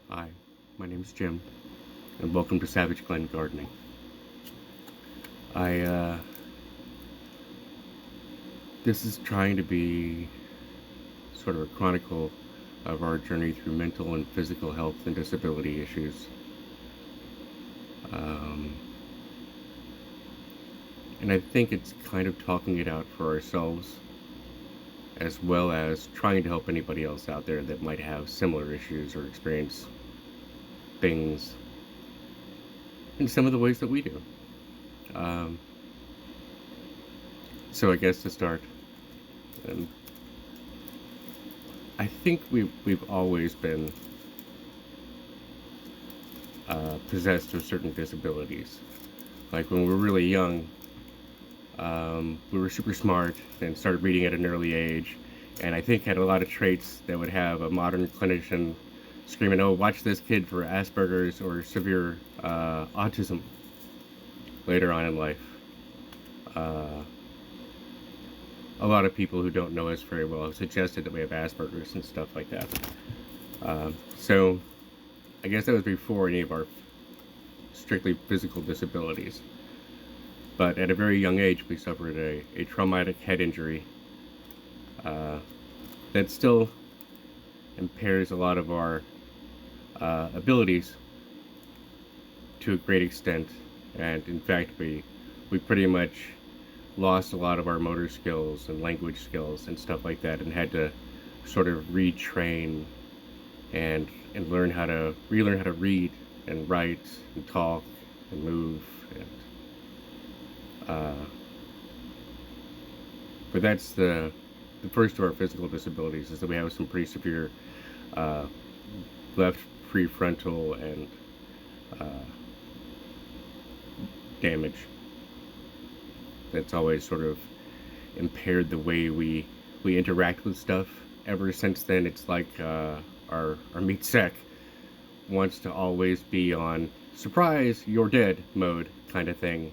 Hi, my name is Jim, and welcome to Savage Glen Gardening. I, this is trying to be sort of a chronicle of our journey through mental and physical health and disability issues. Um, and I think it's kind of talking it out for ourselves, as well as trying to help anybody else out there that might have similar issues or experience things in some of the ways that we do. Um, so I guess to start, um, I think we've always been possessed with certain disabilities. Like when we were really young, we were super smart and started reading at an early age, and I think had a lot of traits that would have a modern clinician screaming, "Oh, watch this kid for Asperger's or severe autism later on in life." Uh, a lot of people who don't know us very well have suggested that we have Asperger's and stuff like that. So I guess that was before any of our strictly physical disabilities. But at a very young age, we suffered a traumatic head injury uh, that still impairs a lot of our abilities to a great extent. And in fact, we pretty much lost a lot of our motor skills and language skills and stuff like that, and had to sort of retrain and relearn how to read and write and talk and move and but that's the first of our physical disabilities, is that we have some pretty severe uh, left prefrontal and uh, damage that's always sort of impaired the way we interact with stuff. Ever since then, it's like our meat sack wants to always be on surprise, you're dead mode kind of thing,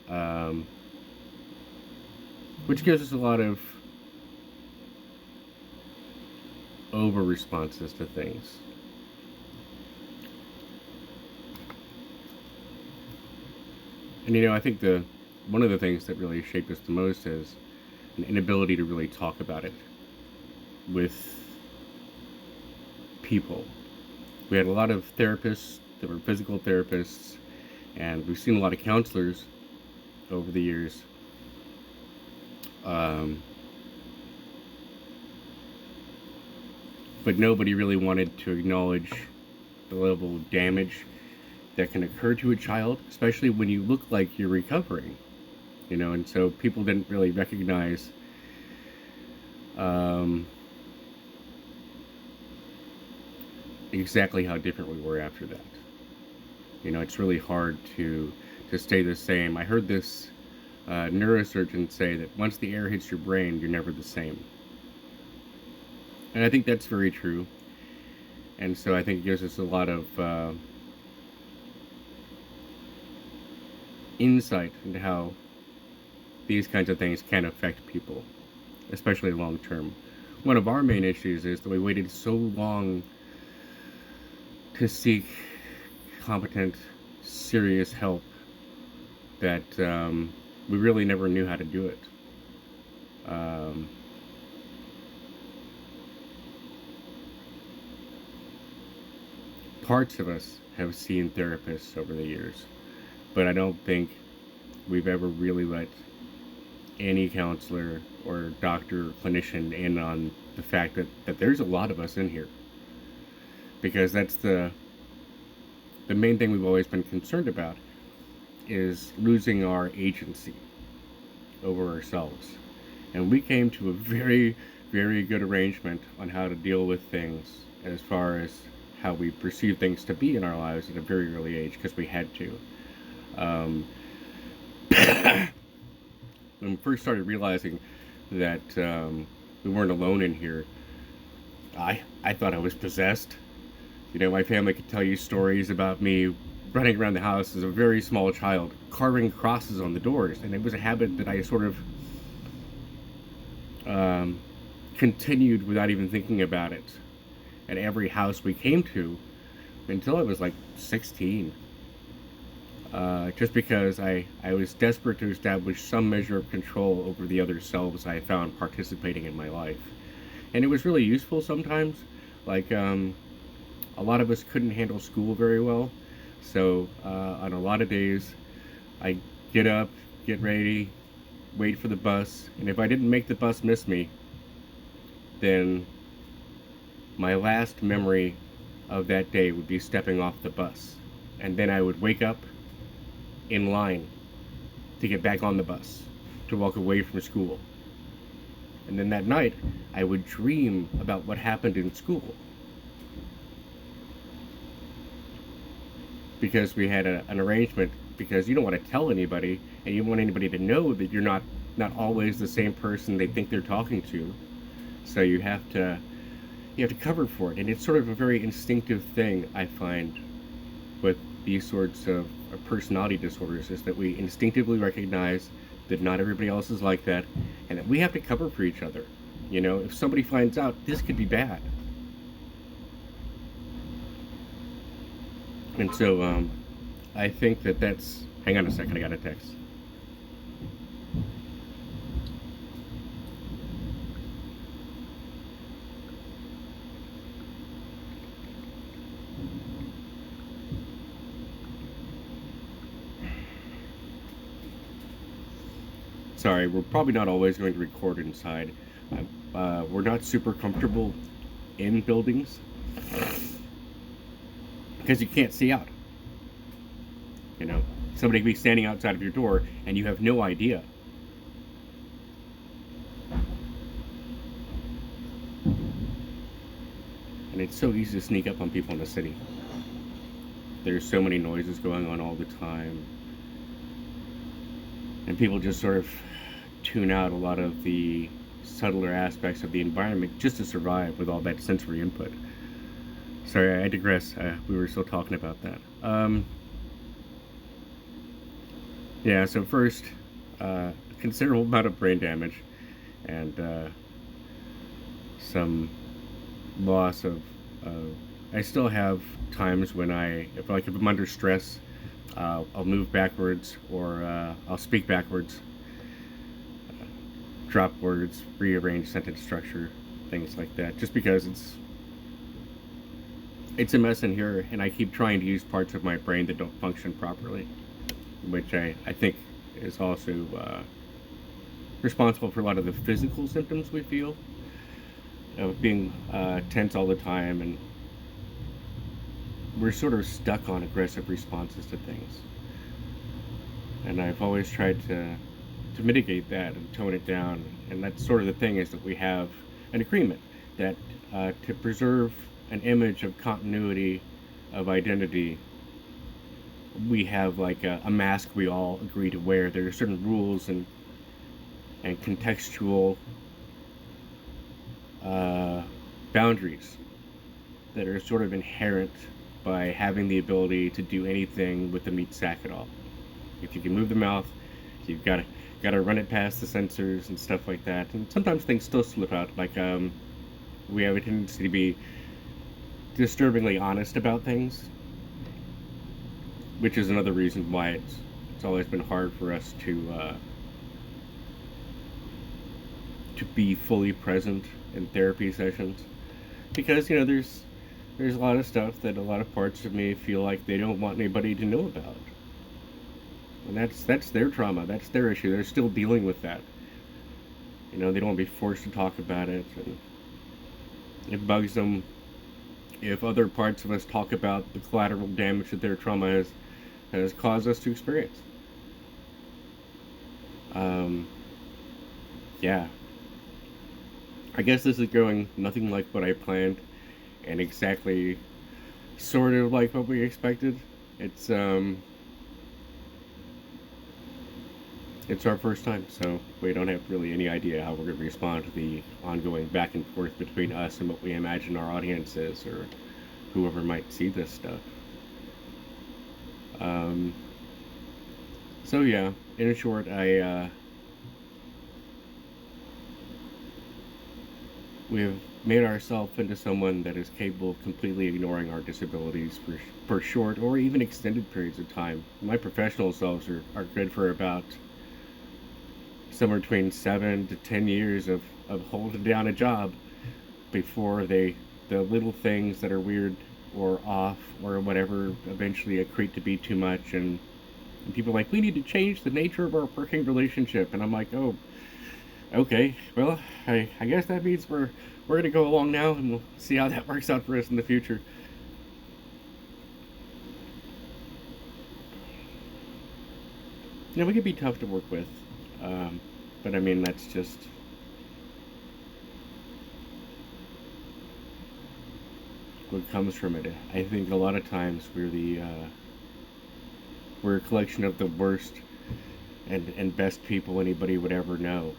um, which gives us a lot of over responses to things. And I think the one of the things that really shaped us the most is an inability to really talk about it with people. We had a lot of therapists that were physical therapists, and we've seen a lot of counselors over the years. Um, but nobody really wanted to acknowledge the level of damage that can occur to a child, especially when you look like you're recovering. And so people didn't really recognize um, exactly how different we were after that. It's really hard to stay the same. I heard this neurosurgeon say that once the air hits your brain, you're never the same. And I think that's very true. And so I think it gives us a lot of insight into how these kinds of things can affect people, especially long term. One of our main issues is that we waited so long to seek competent, serious help that we really never knew how to do it. Um, Parts of us have seen therapists over the years, but I don't think we've ever really let any counselor or doctor or clinician in on the fact that there's a lot of us in here. Because that's the main thing we've always been concerned about, is losing our agency over ourselves. And we came to a very, very good arrangement on how to deal with things as far as how we perceive things to be in our lives at a very early age, because we had to. Um, when we first started realizing that we weren't alone in here, I thought I was possessed. My family could tell you stories about me running around the house as a very small child, carving crosses on the doors, and it was a habit that I sort of continued without even thinking about it. At every house we came to, until I was like 16. Just because I was desperate to establish some measure of control over the other selves I found participating in my life. And it was really useful sometimes. Like, a lot of us couldn't handle school very well. So, on a lot of days, I get up, get ready, wait for the bus, and if I didn't make the bus miss me, then my last memory of that day would be stepping off the bus. And then I would wake up in line to get back on the bus to walk away from school. And then that night, I would dream about what happened in school. Because we had an arrangement, because you don't want to tell anybody, and you don't want anybody to know that you're not always the same person they think they're talking to. So you have to cover for it, and it's sort of a very instinctive thing I find with these sorts of personality disorders, is that we instinctively recognize that not everybody else is like that, and that we have to cover for each other. You know, if somebody finds out, this could be bad. And so I think that's. Hang on a second, I got a text. Sorry, we're probably not always going to record inside. We're not super comfortable in buildings because you can't see out. You know, somebody could be standing outside of your door and you have no idea. And it's so easy to sneak up on people in the city. There's so many noises going on all the time. And people just sort of tune out a lot of the subtler aspects of the environment just to survive with all that sensory input. Sorry, I digress. We were still talking about that. Yeah, so first, considerable amount of brain damage and some loss of. I still have times when if I'm under stress, I'll move backwards, or I'll speak backwards, drop words, rearrange sentence structure, things like that. Just because it's a mess in here, and I keep trying to use parts of my brain that don't function properly, which I think is also responsible for a lot of the physical symptoms we feel, of being tense all the time, and we're sort of stuck on aggressive responses to things. And I've always tried to mitigate that and tone it down. And that's sort of the thing, is that we have an agreement that to preserve an image of continuity, of identity, we have like a mask we all agree to wear. There are certain rules and contextual boundaries that are sort of inherent by having the ability to do anything with the meat sack at all. If you can move the mouth, you've got to run it past the sensors and stuff like that. And sometimes things still slip out. Like we have a tendency to be disturbingly honest about things, which is another reason why it's always been hard for us to be fully present in therapy sessions, because there's a lot of stuff that a lot of parts of me feel like they don't want anybody to know about, and that's their trauma, that's their issue. They're still dealing with that. They don't want to be forced to talk about it, and it bugs them if other parts of us talk about the collateral damage that their trauma has caused us to experience. Yeah. I guess this is going nothing like what I planned, and exactly sort of like what we expected. It's our first time, so we don't have really any idea how we're going to respond to the ongoing back and forth between us and what we imagine our audience is, or whoever might see this stuff. So yeah, in short, we have made ourselves into someone that is capable of completely ignoring our disabilities for short or even extended periods of time. My professional selves are good for about somewhere between 7 to 10 years of holding down a job before the little things that are weird or off or whatever eventually accrete to be too much, and people are like, we need to change the nature of our working relationship, and I'm like, oh, okay, well, I guess that means we're gonna go along now, and we'll see how that works out for us in the future. We can be tough to work with, but I mean that's just what comes from it. I think a lot of times we're a collection of the worst and best people anybody would ever know.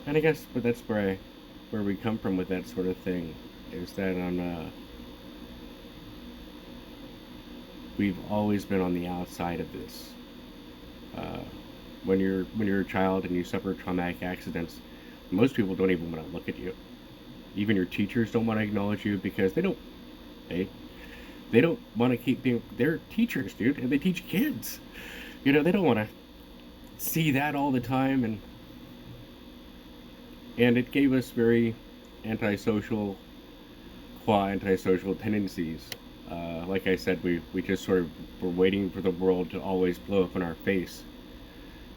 And I guess, but that's where we come from with that sort of thing, is that we've always been on the outside of this. Uh, when you're a child and you suffer traumatic accidents, most people don't even want to look at you. Even your teachers don't want to acknowledge you because they they don't want to keep being, they're teachers, dude, and they teach kids. They don't want to see that all the time, and it gave us very antisocial, antisocial tendencies. Like I said, we just sort of were waiting for the world to always blow up in our face,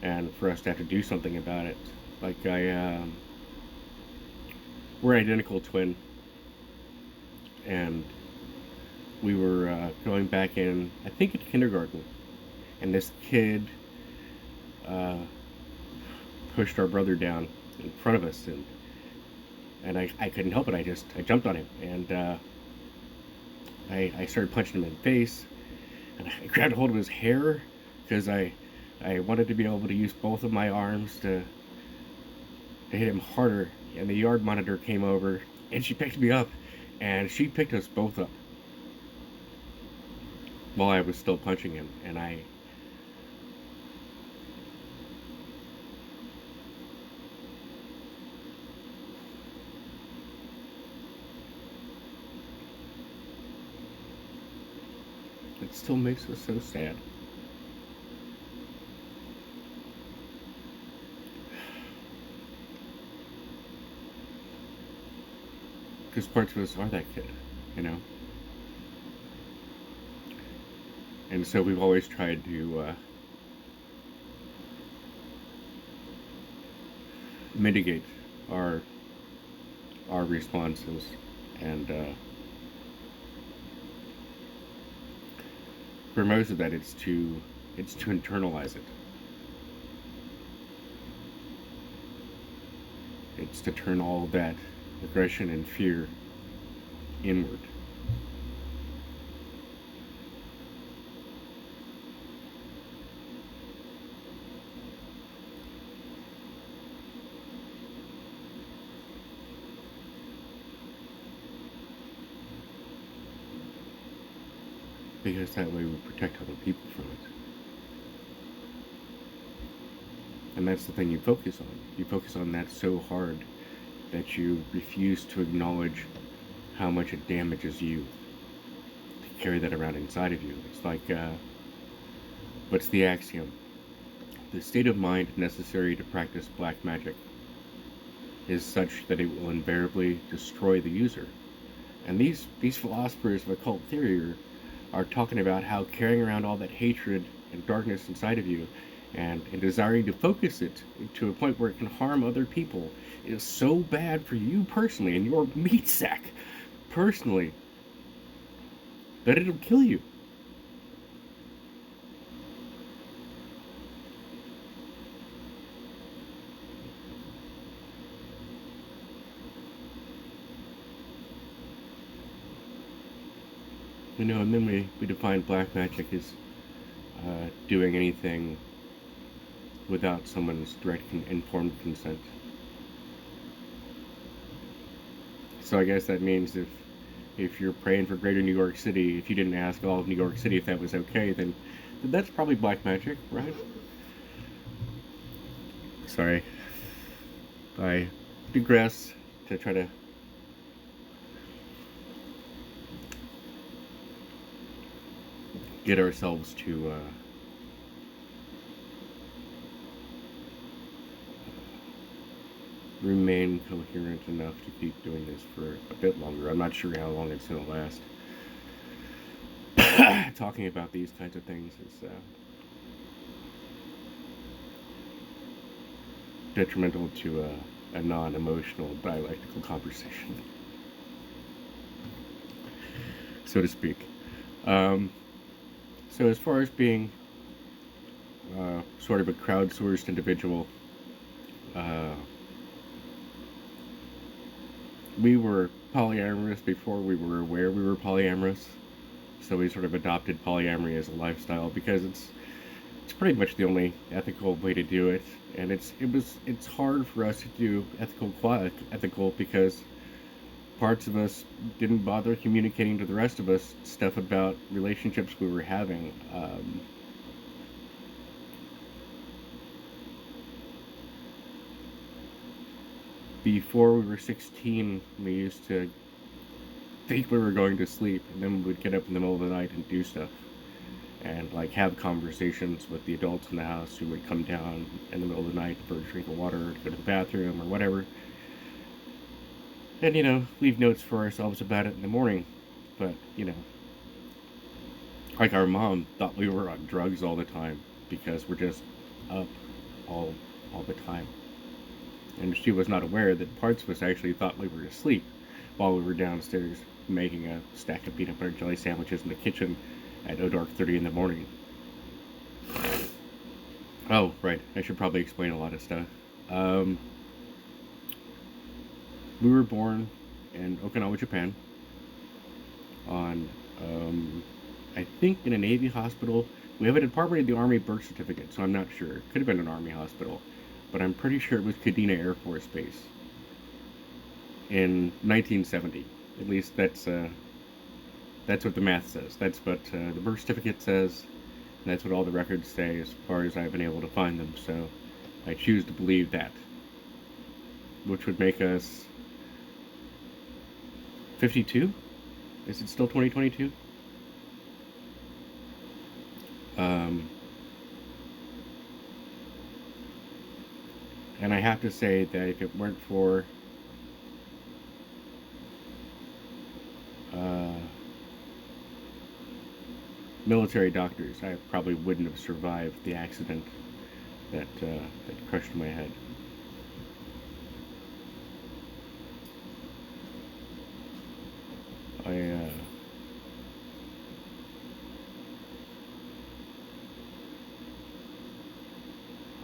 and for us to have to do something about it. Like we're identical twin, and we were going back in, I think, at kindergarten, and this kid uh, pushed our brother down in front of us, and I couldn't help it. I jumped on him, and I started punching him in the face, and I grabbed hold of his hair because I wanted to be able to use both of my arms to hit him harder. And the yard monitor came over, and she picked me up, and she picked us both up while I was still punching him, and it still makes us so sad. Because parts of us are that kid, you know? And so we've always tried to mitigate our our responses, and for most of that, it's to internalize it. It's to turn all that aggression and fear inward. Because that way we protect other people from it. And that's the thing you focus on. You focus on that so hard that you refuse to acknowledge how much it damages you to carry that around inside of you. It's like, what's the axiom? The state of mind necessary to practice black magic is such that it will invariably destroy the user. And these philosophers of occult theory are talking about how carrying around all that hatred and darkness inside of you, and desiring to focus it to a point where it can harm other people, is so bad for you personally and your meat sack personally that it'll kill you. And then we define black magic as doing anything without someone's direct informed consent. So I guess that means if you're praying for Greater New York City, if you didn't ask all of New York City if that was okay, then that's probably black magic, right? sorry, I digress to try to get ourselves to remain coherent enough to keep doing this for a bit longer. I'm not sure how long it's going to last. Talking about these kinds of things is detrimental to a non-emotional dialectical conversation, so to speak. So as far as being sort of a crowdsourced individual, we were polyamorous before we were aware we were polyamorous. So we sort of adopted polyamory as a lifestyle because it's pretty much the only ethical way to do it, and it's hard for us to do ethical because parts of us didn't bother communicating to the rest of us stuff about relationships we were having. Before we were 16, we used to think we were going to sleep, and then we would get up in the middle of the night and do stuff, and like have conversations with the adults in the house who would come down in the middle of the night for a drink of water, or to go to the bathroom, or whatever, and leave notes for ourselves about it in the morning. But like our mom thought we were on drugs all the time because we're just up all the time, and she was not aware that parts of us actually thought we were asleep while we were downstairs making a stack of peanut butter jelly sandwiches in the kitchen at dark 30 in the morning. Oh, right. I should probably explain a lot of stuff. We were born in Okinawa, Japan, on, I think, in a Navy hospital. We have a Department of the Army birth certificate, so I'm not sure. It could have been an Army hospital, but I'm pretty sure it was Kadena Air Force Base in 1970. At least that's what the math says. That's what the birth certificate says, and that's what all the records say as far as I've been able to find them. So I choose to believe that, which would make us 52? Is it still 2022? And I have to say that if it weren't for military doctors, I probably wouldn't have survived the accident that crushed my head. I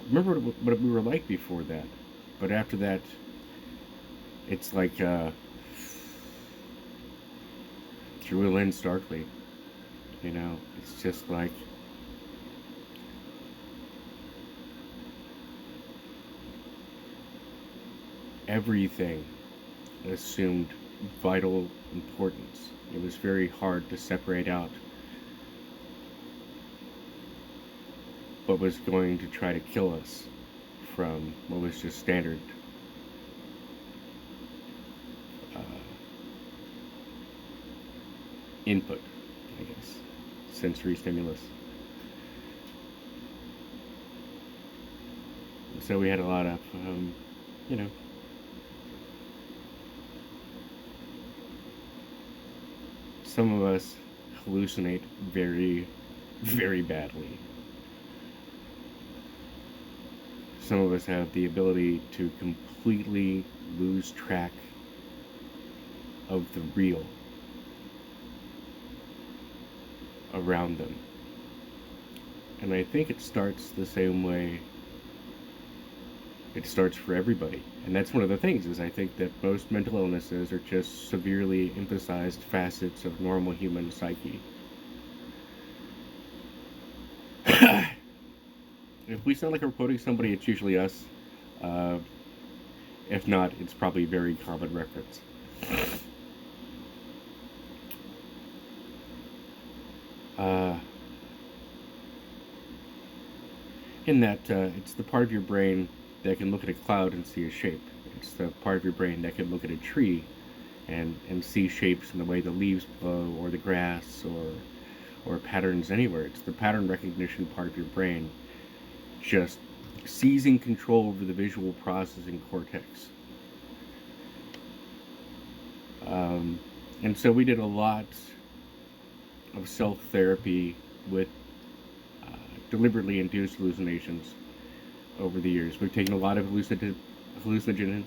remember what we were like before that, but after that, it's like through a lens darkly. It's just like everything assumed vital importance. It was very hard to separate out what was going to try to kill us from what was just standard input, I guess, sensory stimulus. So we had a lot of, some of us hallucinate very, very badly. Some of us have the ability to completely lose track of the real around them. And I think it starts the same way it starts for everybody. And that's one of the things, is I think that most mental illnesses are just severely emphasized facets of normal human psyche. If we sound like we're quoting somebody, it's usually us. If not, it's probably a very common reference. In that it's the part of your brain that can look at a cloud and see a shape. It's the part of your brain that can look at a tree and see shapes in the way the leaves blow, or the grass, or patterns anywhere. It's the pattern recognition part of your brain just seizing control over the visual processing cortex. And so we did a lot of self-therapy with deliberately induced hallucinations over the years. We've taken a lot of hallucinogenic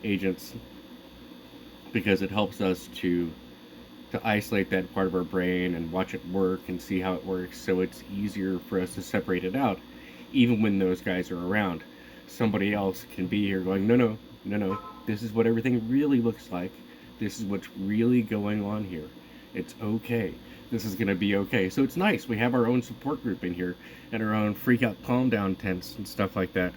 agents because it helps us to isolate that part of our brain and watch it work and see how it works, so it's easier for us to separate it out even when those guys are around. Somebody else can be here going, no, this is what everything really looks like. This is what's really going on here. It's okay. This is going to be okay. So it's nice. We have our own support group in here and our own freak out calm down tents and stuff like that.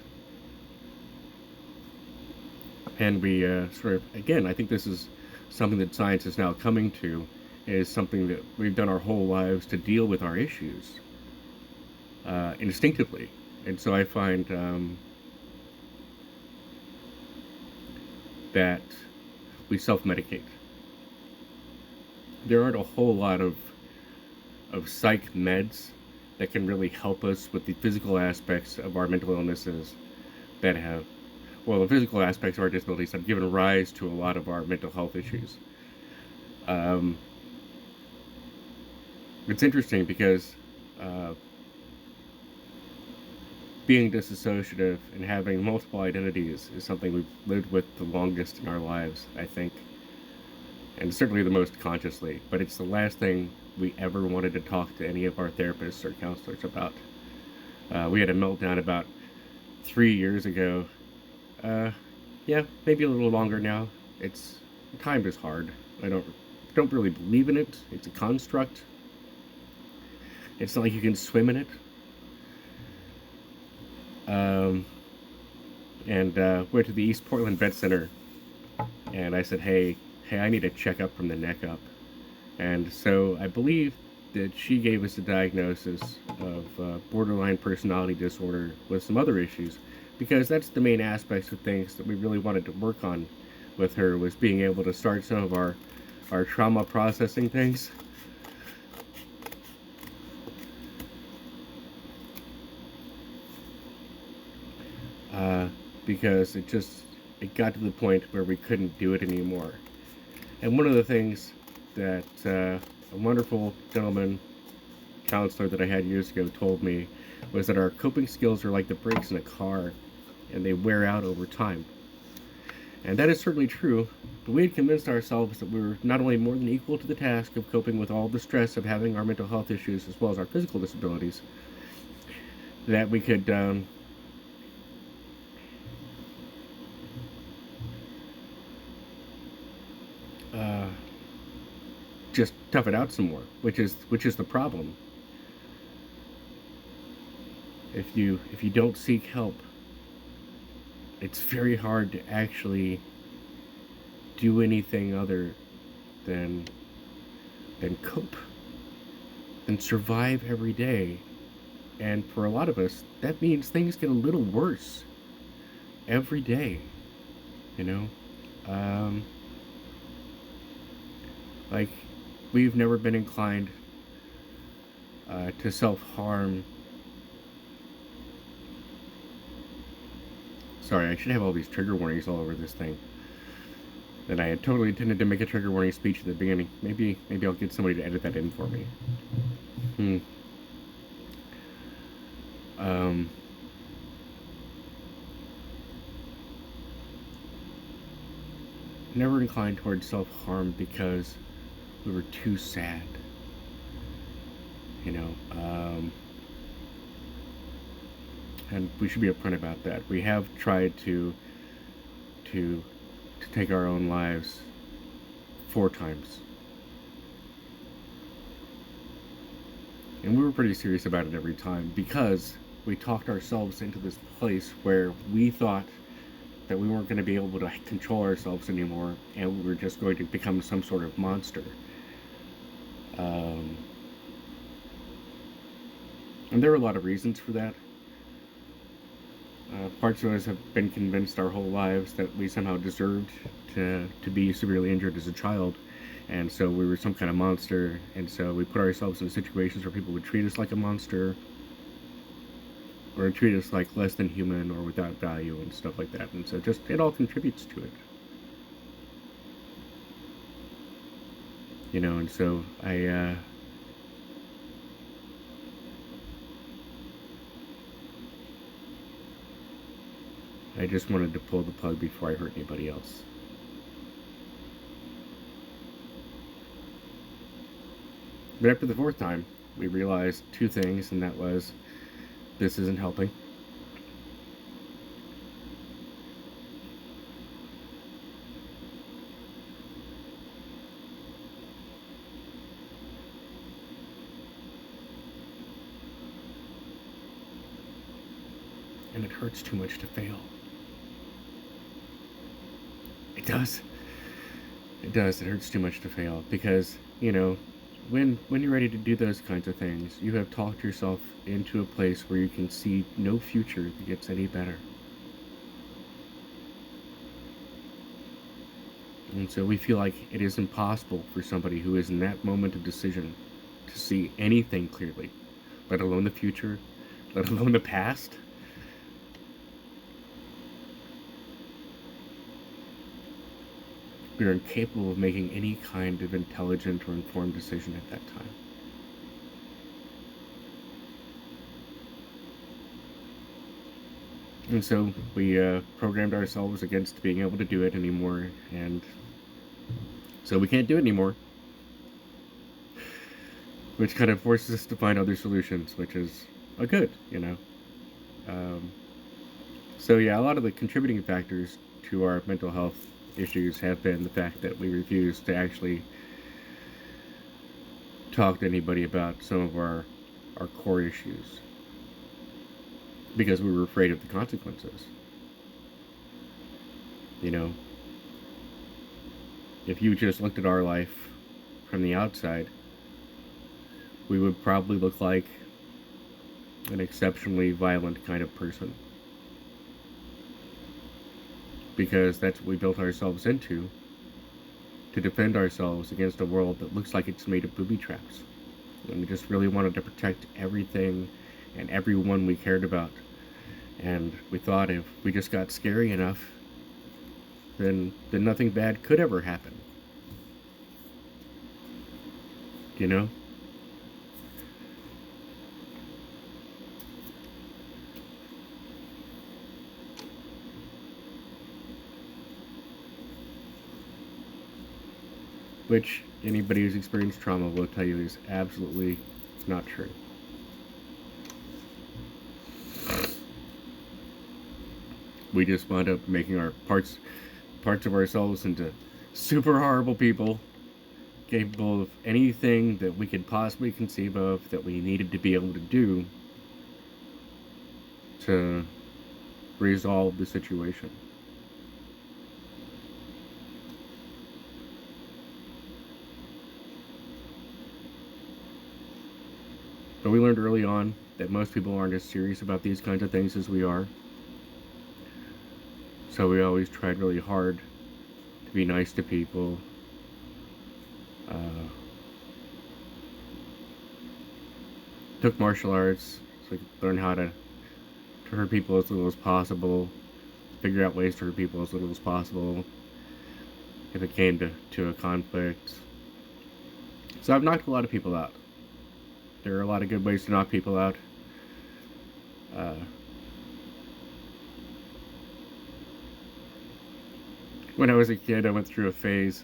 And we sort of, again, I think this is something that science is now coming to, is something that we've done our whole lives to deal with our issues instinctively. And so I find that we self-medicate. There aren't a whole lot of psych meds that can really help us with the physical aspects of our mental illnesses that have, well, the physical aspects of our disabilities have given rise to a lot of our mental health issues. It's interesting because being disassociative and having multiple identities is something we've lived with the longest in our lives, I think. And certainly the most consciously. But it's the last thing we ever wanted to talk to any of our therapists or counselors about. We had a meltdown about 3 years ago. Yeah, maybe a little longer now. Time is hard. I don't really believe in it. It's a construct. It's not like you can swim in it. Went to the East Portland Vet Center, and I said, hey, I need a checkup from the neck up. And so I believe that she gave us a diagnosis of borderline personality disorder with some other issues, because that's the main aspects of things that we really wanted to work on with her, was being able to start some of our trauma processing things. Because it got to the point where we couldn't do it anymore. And one of the things that a wonderful gentleman counselor that I had years ago told me was that our coping skills are like the brakes in a car, and they wear out over time. And that is certainly true, but we had convinced ourselves that we were not only more than equal to the task of coping with all the stress of having our mental health issues as well as our physical disabilities, that we could just tough it out some more, which is the problem. If you don't seek help, it's very hard to actually do anything other than cope and survive every day. And for a lot of us, that means things get a little worse every day, you know. Like, we've never been inclined to self-harm. Sorry, I should have all these trigger warnings all over this thing. And I had totally intended to make a trigger warning speech at the beginning. Maybe I'll get somebody to edit that in for me. Never inclined towards self-harm because we were too sad, you know. And we should be upfront about that. We have tried to take our own lives 4 times, and we were pretty serious about it every time, because we talked ourselves into this place where we thought that we weren't going to be able to control ourselves anymore, and we were just going to become some sort of monster. And there are a lot of reasons for that. Parts of us have been convinced our whole lives that we somehow deserved to be severely injured as a child, and so we were some kind of monster, and so we put ourselves in situations where people would treat us like a monster, or treat us like less than human or without value and stuff like that. And so just it all contributes to it, you know. And so I just wanted to pull the plug before I hurt anybody else. But after the fourth time, we realized two things, and that was, this isn't helping. And it hurts too much to fail. It does. It does. It hurts too much to fail because, you know, when you're ready to do those kinds of things, you have talked yourself into a place where you can see no future that gets any better. And so we feel like it is impossible for somebody who is in that moment of decision to see anything clearly, let alone the future, let alone the past. We are incapable of making any kind of intelligent or informed decision at that time. And so we programmed ourselves against being able to do it anymore, and so we can't do it anymore. Which kind of forces us to find other solutions, which is a good, you know. Um, so yeah, a lot of the contributing factors to our mental health issues have been the fact that we refuse to actually talk to anybody about some of our core issues because we were afraid of the consequences. You know, if you just looked at our life from the outside, we would probably look like an exceptionally violent kind of person. Because that's what we built ourselves into, to defend ourselves against a world that looks like it's made of booby traps. And we just really wanted to protect everything and everyone we cared about. And we thought if we just got scary enough, then nothing bad could ever happen. You know? Which anybody who's experienced trauma will tell you is absolutely not true. We just wound up making our parts of ourselves into super horrible people, capable of anything that we could possibly conceive of that we needed to be able to do to resolve the situation. But we learned early on that most people aren't as serious about these kinds of things as we are. So we always tried really hard to be nice to people. Took martial arts so we could learn how to hurt people as little as possible, figure out ways to hurt people as little as possible if it came to a conflict. So I've knocked a lot of people out. There are a lot of good ways to knock people out. When I was a kid, I went through a phase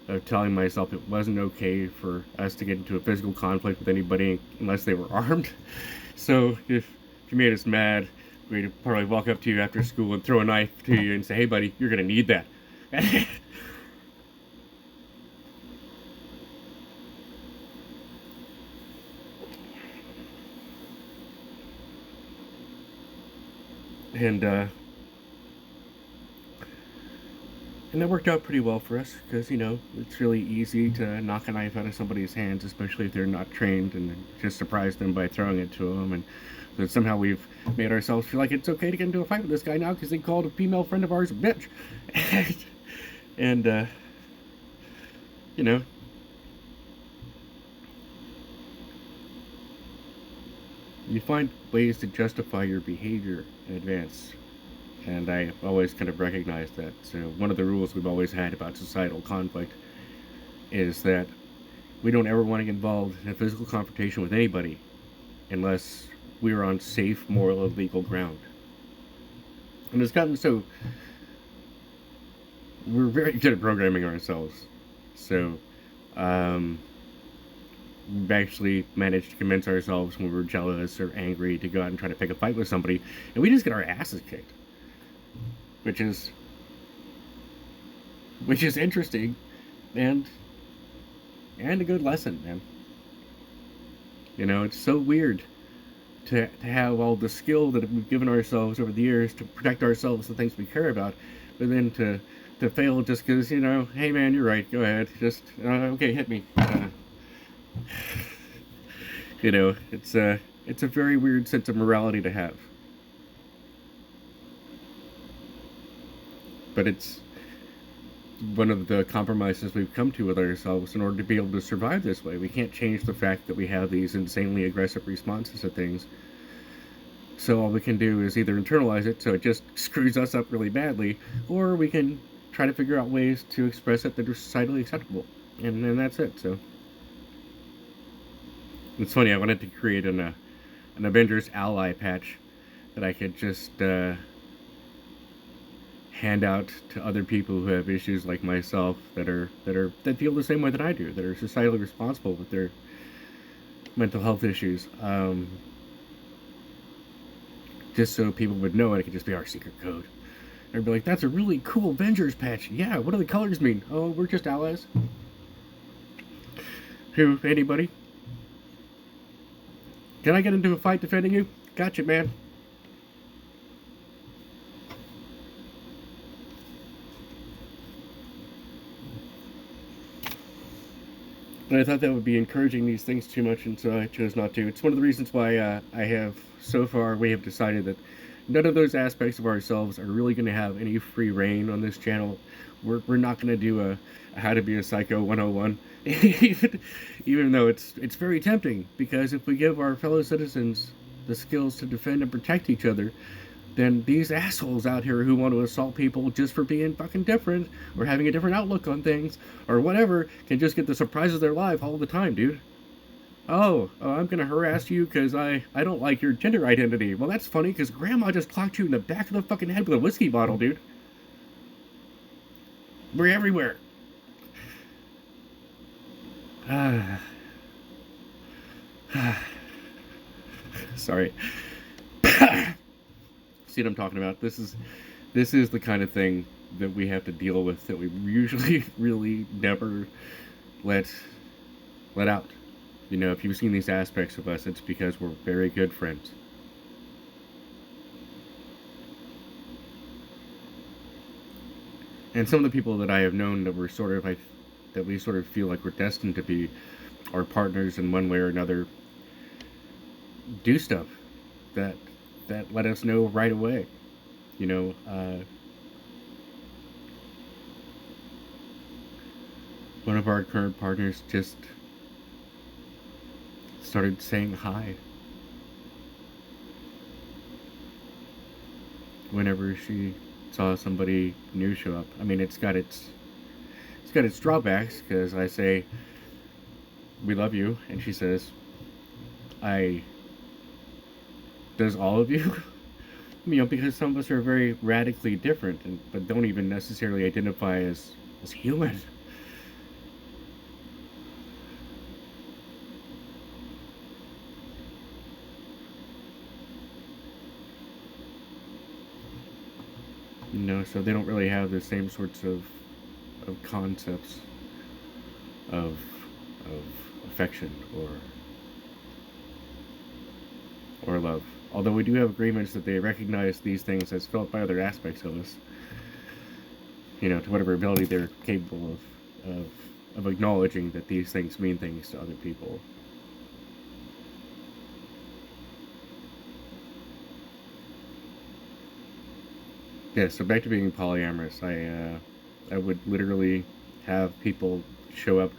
of telling myself it wasn't okay for us to get into a physical conflict with anybody unless they were armed. So if you made us mad, we'd probably walk up to you after school and throw a knife to you and say, "Hey, buddy, you're gonna need that." And And that worked out pretty well for us because, you know, it's really easy to knock a knife out of somebody's hands, especially if they're not trained, and just surprise them by throwing it to them. And so somehow we've made ourselves feel like it's okay to get into a fight with this guy now because he called a female friend of ours a bitch. and you know, you find ways to justify your behavior in advance. And I always kind of recognize that. So one of the rules we've always had about societal conflict is that we don't ever want to get involved in a physical confrontation with anybody unless we're on safe, moral, and legal ground. And it's gotten so we're very good at programming ourselves. So we've actually managed to convince ourselves when we're jealous or angry to go out and try to pick a fight with somebody, and we just get our asses kicked, which is interesting and a good lesson, man. You know, it's so weird to have all the skill that we've given ourselves over the years to protect ourselves and things we care about, but then to fail just because, you know, hey man, you're right, go ahead, just okay, hit me. You know, it's a very weird sense of morality to have, but it's one of the compromises we've come to with ourselves in order to be able to survive this way. We can't change the fact that we have these insanely aggressive responses to things. So all we can do is either internalize it so it just screws us up really badly, or we can try to figure out ways to express it that are societally acceptable. And that's it. So it's funny, I wanted to create an Avengers ally patch that I could just hand out to other people who have issues like myself that feel the same way that I do, that are societally responsible with their mental health issues. Just so people would know, and it could just be our secret code. They'd be like, "That's a really cool Avengers patch." Yeah, what do the colors mean? Oh, we're just allies. Who? Anybody? Can I get into a fight defending you? Gotcha, man. And I thought that would be encouraging these things too much, and so I chose not to. It's one of the reasons why we have decided that none of those aspects of ourselves are really going to have any free reign on this channel. We're not going to do a how to be a psycho 101, even though it's very tempting, because if we give our fellow citizens the skills to defend and protect each other, then these assholes out here who want to assault people just for being fucking different or having a different outlook on things or whatever can just get the surprises of their life all the time, dude. Oh, I'm gonna harass you because I don't like your gender identity. Well, that's funny because grandma just clocked you in the back of the fucking head with a whiskey bottle, dude. We're everywhere. Sorry. See what I'm talking about? This is the kind of thing that we have to deal with that we usually really never let out. You know, if you've seen these aspects of us, it's because we're very good friends. And some of the people that I have known that we sort of feel like we're destined to be our partners in one way or another do stuff that let us know right away. You know, one of our current partners just started saying hi whenever she saw somebody new show up. I mean, it's got its drawbacks because I say we love you, and she says, I does all of you? You know, because some of us are very radically different, but don't even necessarily identify as human. You know, so they don't really have the same sorts of concepts of affection or love. Although we do have agreements that they recognize these things as felt by other aspects of us. to whatever ability they're capable of acknowledging that these things mean things to other people. Yeah, so back to being polyamorous, I would literally have people show up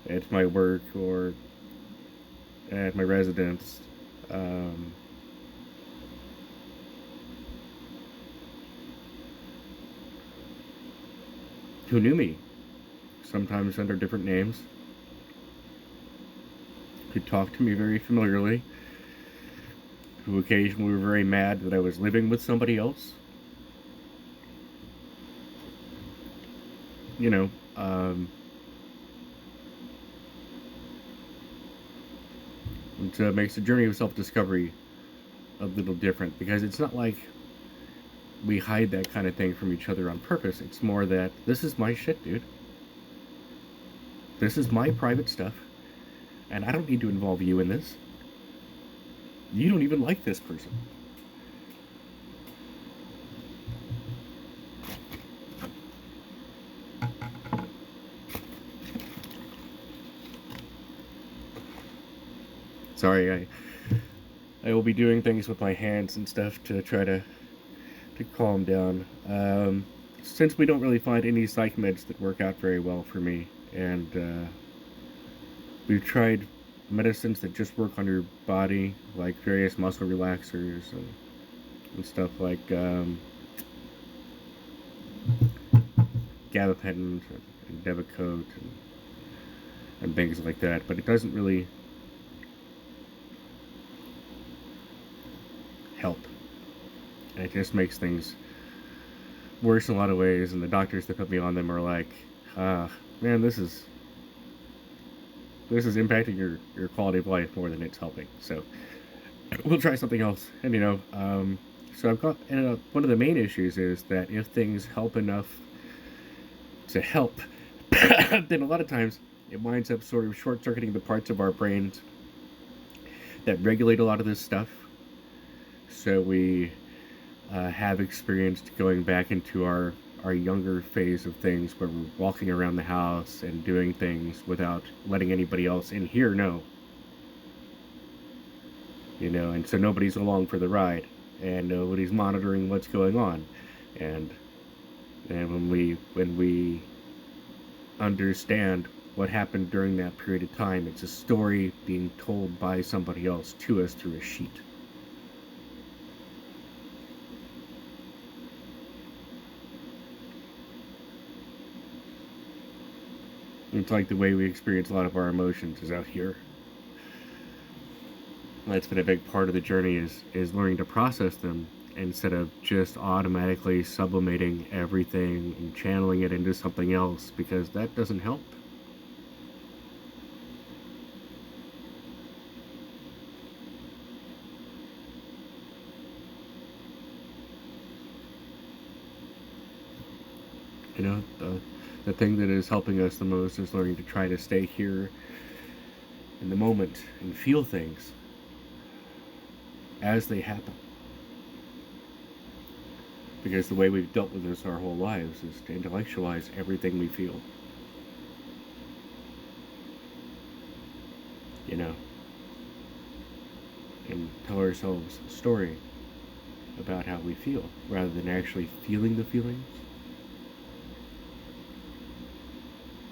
at my work or at my residence, um, who knew me, sometimes under different names, who talked to me very familiarly, who occasionally were very mad that I was living with somebody else. You know, um, it makes the journey of self-discovery a little different, because it's not like we hide that kind of thing from each other on purpose. It's more that this is my shit, dude. This is my private stuff, and I don't need to involve you in this. You don't even like this person. Sorry, I will be doing things with my hands and stuff to try to calm down. Since we don't really find any psych meds that work out very well for me, and we've tried medicines that just work on your body, like various muscle relaxers and stuff like gabapentin and Devicote and things like that, but it doesn't really help. And it just makes things worse in a lot of ways, and the doctors that put me on them are like, man, this is impacting your quality of life more than it's helping. So we'll try something else. And so I've got, and one of the main issues is that if things help enough to help, then a lot of times it winds up sort of short-circuiting the parts of our brains that regulate a lot of this stuff. So we have experienced going back into our younger phase of things, where we're walking around the house and doing things without letting anybody else in here know. And so nobody's along for the ride, and nobody's monitoring what's going on. And when we understand what happened during that period of time, it's a story being told by somebody else to us through a sheet. It's like the way we experience a lot of our emotions is out here. That's been a big part of the journey, is learning to process them instead of just automatically sublimating everything and channeling it into something else, because that doesn't help. The thing that is helping us the most is learning to try to stay here in the moment and feel things as they happen. Because the way we've dealt with this our whole lives is to intellectualize everything we feel. And tell ourselves a story about how we feel, rather than actually feeling the feelings.